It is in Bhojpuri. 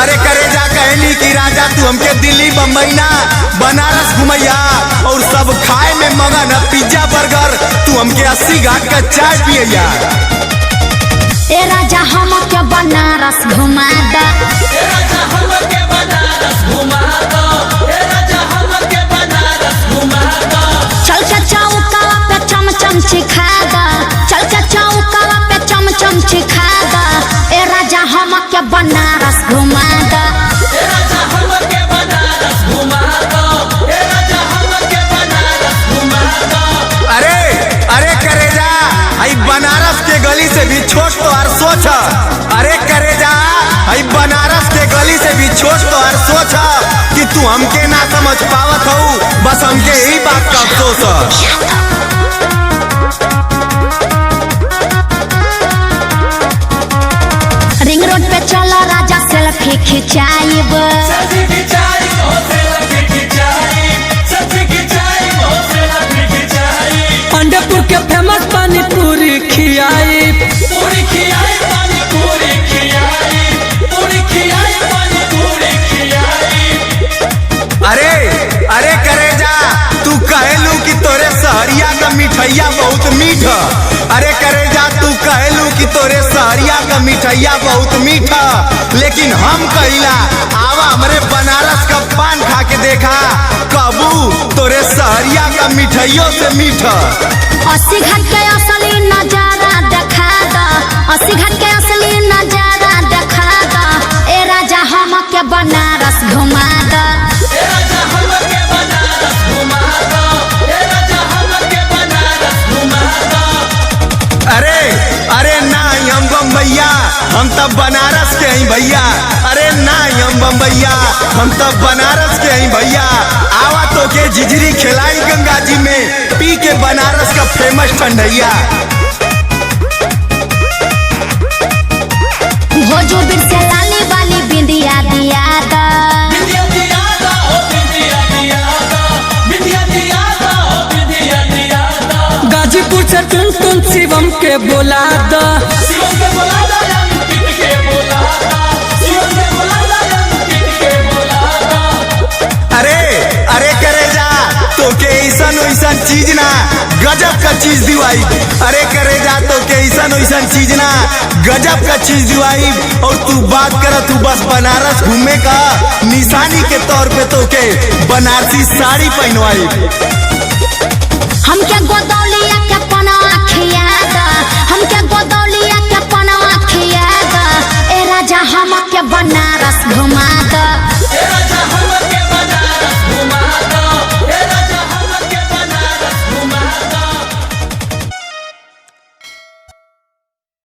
अरे करे जा कहली कि राजा तू हमके दिल्ली बम्बई ना बनारस घुमैया और सब खाए में मगन है पिज्जा बर्गर, तू हमके 80 घाट का चाय पियैया। ए राजा हमके बनारस घुमा दा, ए राजा हमके बनारस घुमा दो, ए राजा हमके बनारस घुमा दो। चल के चौकावा पे चमचम चिखा दा, चल के चौकावा पे चमचम चिखा दा। ए राजा हमके बनारस घुमा दा, ए राजा हमके बनारस घुमा दो, ए राजा हमके बनारस घुमा दो। अरे अरे करे जा आई बनारस के गली से भी छोट तो हर सोच, अरे करे जा आई बनारस के गली से भी छोट तो हर सोच कि तू हमके ना समझ पावत हो, बस हमके यही बात का अफसोस है। रिंग रोड पे चलो राजा सेल्फी खिंचाइब, सेल्फी खिंचाई हो सेल्फी खिंचाई, सेल्फी खिंचाई हो सेल्फी खिंचाई। अंडरपुर के फेमस पानी पूरी खियाई, पूरी खियाई पानी पूरी खियाई, पूरी खियाई पानी पूरी खियाई। अरे अरे करे जा तू कहलू कि तोरे सहरिया का मिठैया बहुत मीठ, अरे करे जा तू कहलू कि तोरे सहरिया का मिठैया बहुत मीठा, लेकिन हम कहिला आवा हमरे बनारस का पान खा के देखा कबू तोरे सहरिया का मिठाइयों से मीठा। 80 घाट के असली नजारा देखा दा, 80 घाट के असली नजारा देखा दा। ए राजा हमके बनारस घुमा दा, ए राजा हमके बनारस घुमा दो, ए राजा हमके बनारस घुमा दो। अरे अरे ना हम बम्बैया हम तब बनारस के ही भैया, अरे ना हम बम्बैया हम तब बनारस के ही भैया। आवा तो के जिजरी खिलाई गंगा जी में पी के बनारस का फेमस ठंडैया। भोजपुर से लाली वाली बिंदिया दिया दा, बिंदिया दिया दो, ओ बिंदिया दिया दो, बिंदिया दिया दो, ओ बिंदिया दिया दो। गाजीपुर से टुन शिवम के बोला द, शिवम के बोला दो, अंकित के बोला दो, शिवम के बोला दो, अंकित के बोला दो। अरे अरे करे जा तो के ऐसन वैसन चीज ना गजब का चीज दिवाई, अरे करे जा तो के ऐसन वैसन चीज ना गजब का चीज दिवाई। और तू बात कर तू बस बनारस घूमे का निशानी के तौर पे तो के बनारसी साड़ी पहनवाई। हमके गोदौली